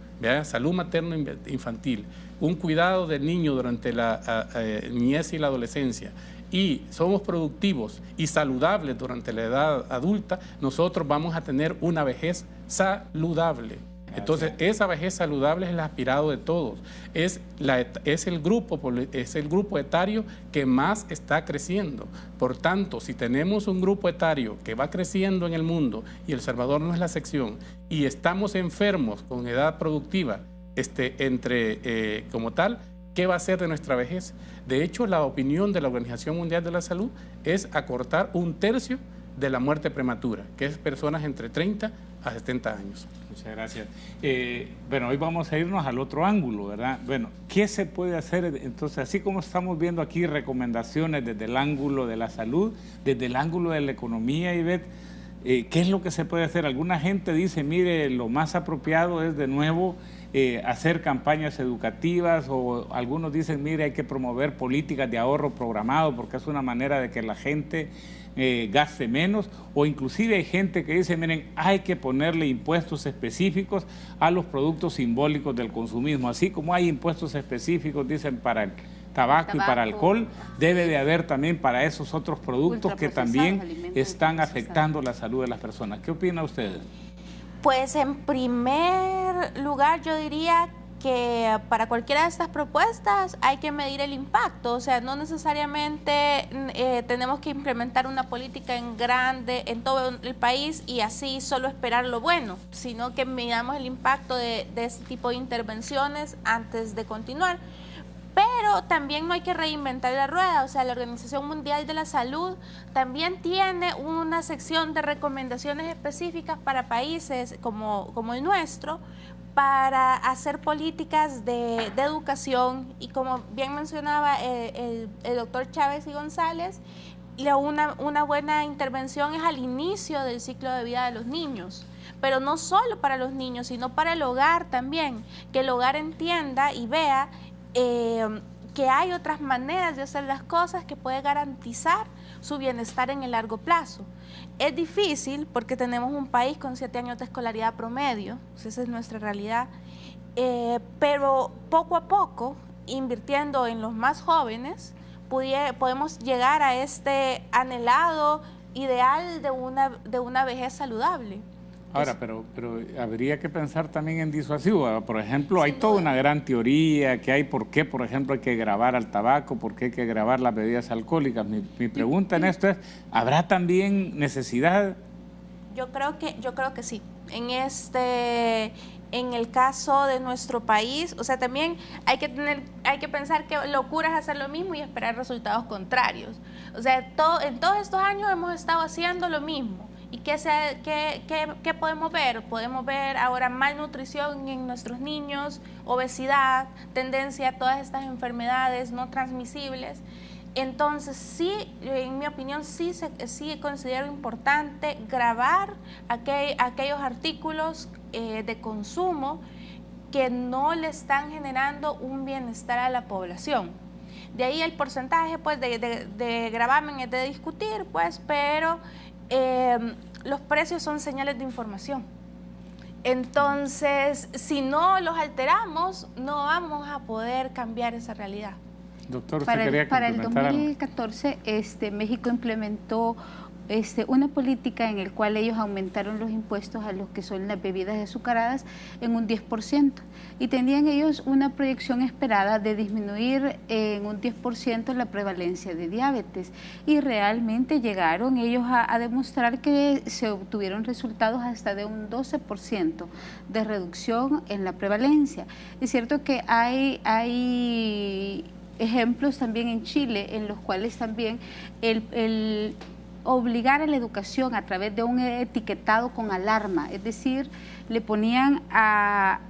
salud materno-infantil, un cuidado del niño durante la niñez y la adolescencia, y somos productivos y saludables durante la edad adulta, nosotros vamos a tener una vejez saludable. Entonces, esa vejez saludable es el aspirado de todos. Es el grupo etario que más está creciendo. Por tanto, si tenemos un grupo etario que va creciendo en el mundo, y El Salvador no es la excepción, y estamos enfermos con edad productiva como tal, ¿qué va a ser de nuestra vejez? De hecho, la opinión de la Organización Mundial de la Salud es acortar 1/3 de la muerte prematura, que es personas entre 30 a 70 años. Muchas gracias. Bueno, hoy vamos a irnos al otro ángulo, ¿verdad? Bueno, ¿qué se puede hacer? Entonces, así como estamos viendo aquí recomendaciones desde el ángulo de la salud, desde el ángulo de la economía, Ivette, ¿qué es lo que se puede hacer? Alguna gente dice, mire, lo más apropiado es de nuevo hacer campañas educativas, o algunos dicen, mire, hay que promover políticas de ahorro programado porque es una manera de que la gente gaste menos, o inclusive hay gente que dice, miren, hay que ponerle impuestos específicos a los productos simbólicos del consumismo, así como hay impuestos específicos, dicen, para el tabaco y para alcohol, debe de haber también para esos otros productos que también están afectando la salud de las personas. ¿Qué opina usted? Pues en primer lugar yo diría que para cualquiera de estas propuestas hay que medir el impacto, o sea, no necesariamente tenemos que implementar una política en grande en todo el país y así solo esperar lo bueno, sino que midamos el impacto de este tipo de intervenciones antes de continuar. Pero también no hay que reinventar la rueda, o sea, la Organización Mundial de la Salud también tiene una sección de recomendaciones específicas para países como el nuestro, para hacer políticas de educación, y como bien mencionaba el doctor Chávez y González, una buena intervención es al inicio del ciclo de vida de los niños, pero no solo para los niños, sino para el hogar también, que el hogar entienda y vea que hay otras maneras de hacer las cosas que puede garantizar su bienestar en el largo plazo. Es difícil porque tenemos un país con 7 años de escolaridad promedio, esa es nuestra realidad, pero poco a poco, invirtiendo en los más jóvenes, podemos llegar a este anhelado ideal de una vejez saludable. Ahora, pero habría que pensar también en disuasivo. Por ejemplo, hay toda una gran teoría que hay por qué, por ejemplo, hay que gravar al tabaco, por qué hay que gravar las bebidas alcohólicas. Mi pregunta en esto es, ¿habrá también necesidad? Yo creo que sí. En el caso de nuestro país, o sea, también hay que pensar que locura es hacer lo mismo y esperar resultados contrarios. O sea, en todos estos años hemos estado haciendo lo mismo ¿Y qué podemos ver? Podemos ver ahora malnutrición en nuestros niños, obesidad, tendencia a todas estas enfermedades no transmisibles. Entonces, sí, en mi opinión, sí considero importante grabar aquellos artículos de consumo que no le están generando un bienestar a la población. De ahí el porcentaje pues, de gravamen es de discutir, pues, pero los precios son señales de información. Entonces, si no los alteramos, no vamos a poder cambiar esa realidad. Doctor, para el 2014, México implementó una política en la cual ellos aumentaron los impuestos a los que son las bebidas azucaradas en un 10%. Y tenían ellos una proyección esperada de disminuir en un 10% la prevalencia de diabetes. Y realmente llegaron ellos a demostrar que se obtuvieron resultados hasta de un 12% de reducción en la prevalencia. Es cierto que hay ejemplos también en Chile en los cuales también el obligar a la educación a través de un etiquetado con alarma, es decir, le ponían a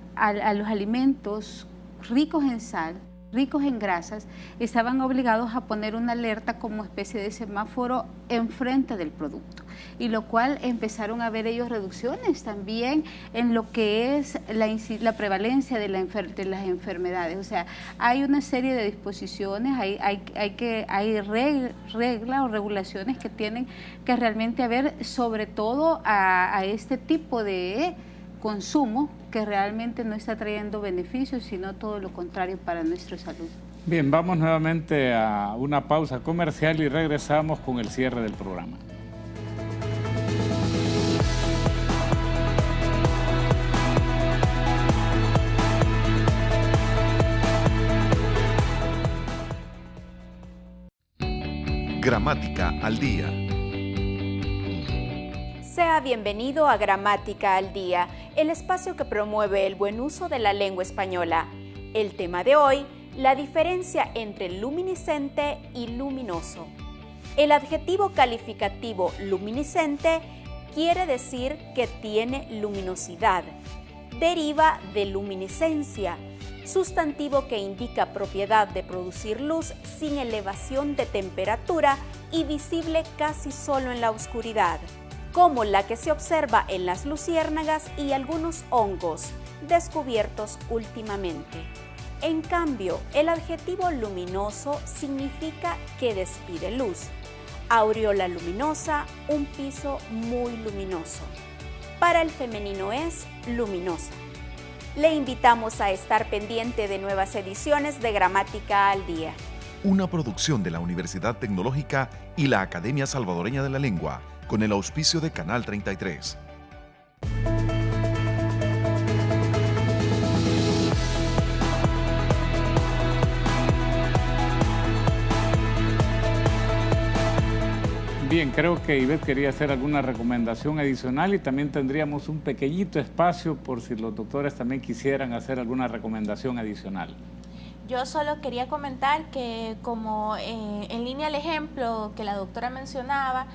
los alimentos ricos en sal, ricos en grasas, estaban obligados a poner una alerta como especie de semáforo enfrente del producto, y lo cual empezaron a ver ellos reducciones también en lo que es la prevalencia de las enfermedades. O sea, hay una serie de disposiciones, hay reglas o regulaciones que tienen que realmente ver sobre todo a este tipo de consumo que realmente no está trayendo beneficios, sino todo lo contrario para nuestra salud. Bien, vamos nuevamente a una pausa comercial y regresamos con el cierre del programa. Gramática al día. Sea bienvenido a Gramática al Día, el espacio que promueve el buen uso de la lengua española. El tema de hoy, la diferencia entre luminiscente y luminoso. El adjetivo calificativo luminiscente quiere decir que tiene luminosidad. Deriva de luminiscencia, sustantivo que indica propiedad de producir luz sin elevación de temperatura y visible casi solo en la oscuridad, como la que se observa en las luciérnagas y algunos hongos descubiertos últimamente. En cambio, el adjetivo luminoso significa que despide luz. Aureola luminosa, un piso muy luminoso. Para el femenino es luminosa. Le invitamos a estar pendiente de nuevas ediciones de Gramática al Día. Una producción de la Universidad Tecnológica y la Academia Salvadoreña de la Lengua, con el auspicio de Canal 33. Bien, creo que Ivette quería hacer alguna recomendación adicional y también tendríamos un pequeñito espacio por si los doctores también quisieran hacer alguna recomendación adicional. Yo solo quería comentar que como en línea al ejemplo que la doctora mencionaba,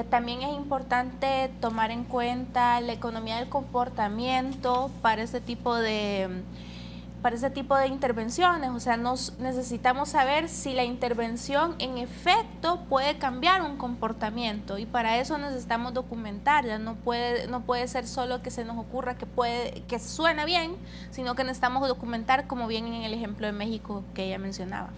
también es importante tomar en cuenta la economía del comportamiento para este tipo de intervenciones. O sea, necesitamos saber si la intervención en efecto puede cambiar un comportamiento, y para eso necesitamos documentar. Ya no puede ser solo que se nos ocurra que suena bien, sino que necesitamos documentar, como bien en el ejemplo de México que ella mencionaba.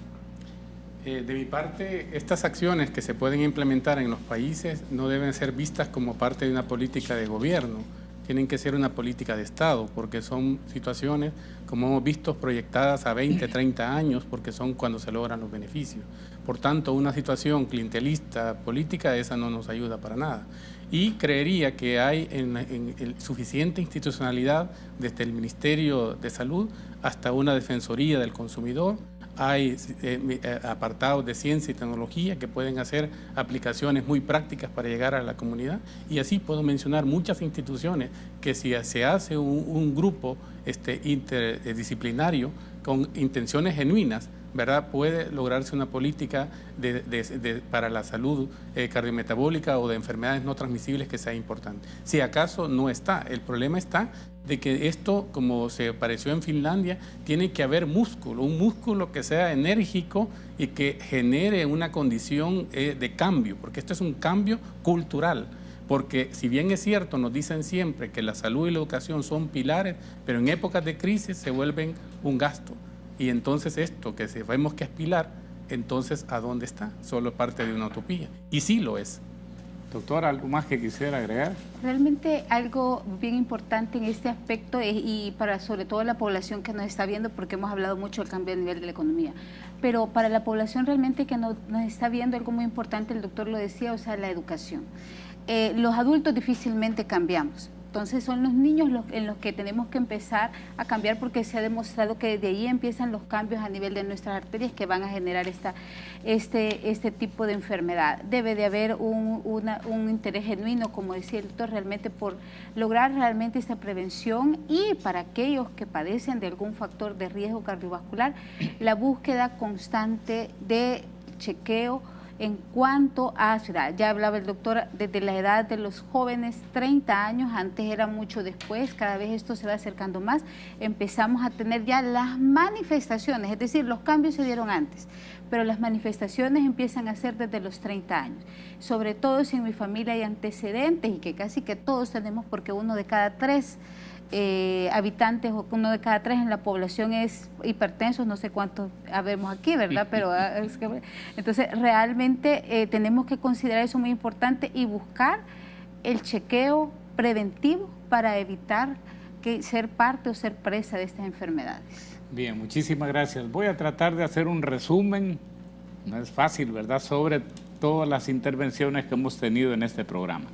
De mi parte, estas acciones que se pueden implementar en los países no deben ser vistas como parte de una política de gobierno. Tienen que ser una política de Estado, porque son situaciones, como hemos visto, proyectadas a 20, 30 años, porque son cuando se logran los beneficios. Por tanto, una situación clientelista política, esa no nos ayuda para nada. Y creería que hay en suficiente institucionalidad desde el Ministerio de Salud hasta una Defensoría del Consumidor. Hay apartados de ciencia y tecnología que pueden hacer aplicaciones muy prácticas para llegar a la comunidad, y así puedo mencionar muchas instituciones que si se hace un grupo interdisciplinario con intenciones genuinas ¿verdad?, puede lograrse una política para la salud cardiometabólica o de enfermedades no transmisibles que sea importante. Si acaso no está, el problema está de que esto, como se apareció en Finlandia, tiene que haber músculo, un músculo que sea enérgico y que genere una condición de cambio, porque esto es un cambio cultural. Porque si bien es cierto, nos dicen siempre que la salud y la educación son pilares, pero en épocas de crisis se vuelven un gasto. Y entonces esto que sabemos que es pilar, entonces ¿a dónde está? Solo parte de una utopía. Y sí lo es. Doctora, ¿algo más que quisiera agregar? Realmente algo bien importante en este aspecto y para sobre todo la población que nos está viendo, porque hemos hablado mucho del cambio a nivel de la economía, pero para la población realmente que nos está viendo, algo muy importante, el doctor lo decía, o sea, la educación. Los adultos difícilmente cambiamos. Entonces son los niños en los que tenemos que empezar a cambiar, porque se ha demostrado que de ahí empiezan los cambios a nivel de nuestras arterias que van a generar este tipo de enfermedad. Debe de haber un interés genuino, como decía el doctor, realmente por lograr realmente esta prevención, y para aquellos que padecen de algún factor de riesgo cardiovascular, la búsqueda constante de chequeo en cuanto a su edad. Ya hablaba el doctor desde la edad de los jóvenes, 30 años, antes era mucho después, cada vez esto se va acercando más, empezamos a tener ya las manifestaciones, es decir, los cambios se dieron antes, pero las manifestaciones empiezan a ser desde los 30 años. Sobre todo si en mi familia hay antecedentes, y que casi que todos tenemos, porque 1 de cada 3 habitantes o 1 de cada 3 en la población es hipertenso, no sé cuántos habemos aquí, ¿verdad? Pero entonces realmente tenemos que considerar eso muy importante y buscar el chequeo preventivo para evitar ser parte o ser presa de estas enfermedades. Bien, muchísimas gracias. Voy a tratar de hacer un resumen, no es fácil, ¿verdad?, sobre todas las intervenciones que hemos tenido en este programa.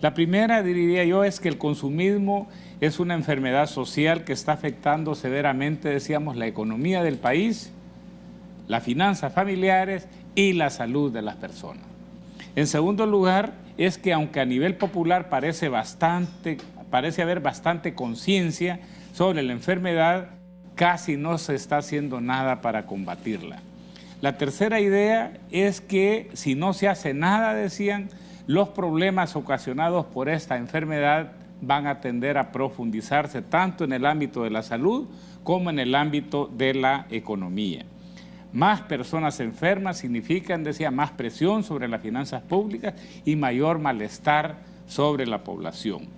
La primera, diría yo, es que el consumismo es una enfermedad social que está afectando severamente, decíamos, la economía del país, las finanzas familiares y la salud de las personas. En segundo lugar, es que aunque a nivel popular parece haber bastante conciencia sobre la enfermedad, casi no se está haciendo nada para combatirla. La tercera idea es que si no se hace nada, decían, los problemas ocasionados por esta enfermedad van a tender a profundizarse tanto en el ámbito de la salud como en el ámbito de la economía. Más personas enfermas significan, decía, más presión sobre las finanzas públicas y mayor malestar sobre la población.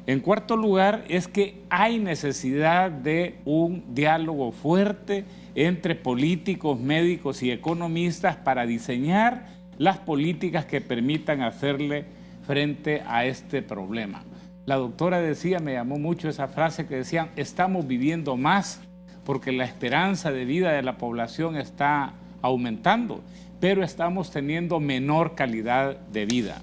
En cuarto lugar, es que hay necesidad de un diálogo fuerte entre políticos, médicos y economistas para diseñar las políticas que permitan hacerle frente a este problema. La doctora decía, me llamó mucho esa frase que decían, estamos viviendo más porque la esperanza de vida de la población está aumentando, pero estamos teniendo menor calidad de vida.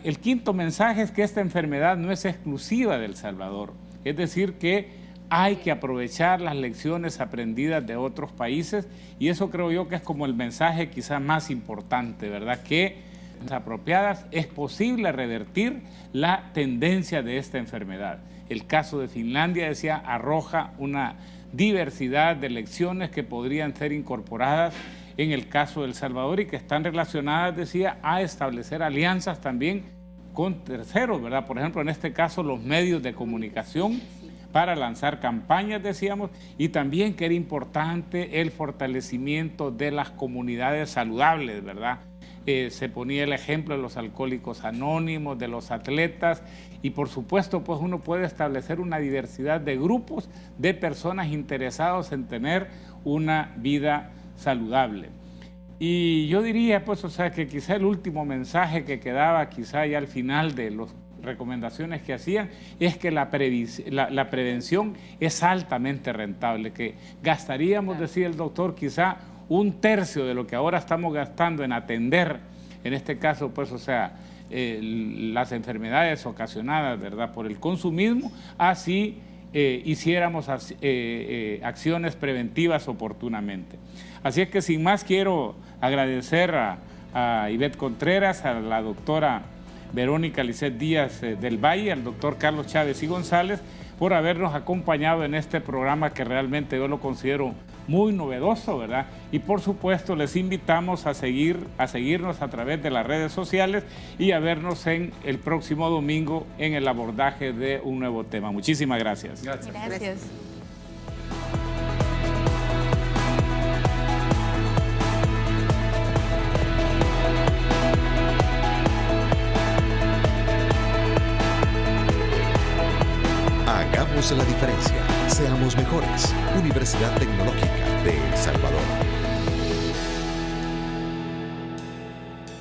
El quinto mensaje es que esta enfermedad no es exclusiva de El Salvador, es decir, que hay que aprovechar las lecciones aprendidas de otros países, y eso creo yo que es como el mensaje quizá más importante, ¿verdad? Que apropiadas es posible revertir la tendencia de esta enfermedad. El caso de Finlandia, decía, arroja una diversidad de lecciones que podrían ser incorporadas en el caso de El Salvador y que están relacionadas, decía, a establecer alianzas también con terceros, ¿verdad? Por ejemplo, en este caso, los medios de comunicación para lanzar campañas, decíamos, y también que era importante el fortalecimiento de las comunidades saludables, ¿verdad? Se ponía el ejemplo de los alcohólicos anónimos, de los atletas, y por supuesto, pues uno puede establecer una diversidad de grupos de personas interesados en tener una vida saludable. Y yo diría, pues, o sea, que quizá el último mensaje que quedaba quizá ya al final de las recomendaciones que hacían es que la prevención es altamente rentable, que gastaríamos, decía el doctor, quizá 1/3 de lo que ahora estamos gastando en atender, en este caso, pues, o sea, las enfermedades ocasionadas, ¿verdad?, por el consumismo, así hiciéramos acciones preventivas oportunamente. Así es que sin más quiero agradecer a Ivette Contreras, a la doctora Verónica Lisset Díaz del Valle, al doctor Carlos Chávez y González, por habernos acompañado en este programa que realmente yo lo considero muy novedoso, ¿verdad? Y por supuesto les invitamos a seguirnos a través de las redes sociales y a vernos en el próximo domingo en el abordaje de un nuevo tema. Muchísimas gracias. Gracias. Hagamos la diferencia. Seamos mejores. Universidad Tecnológica de El Salvador.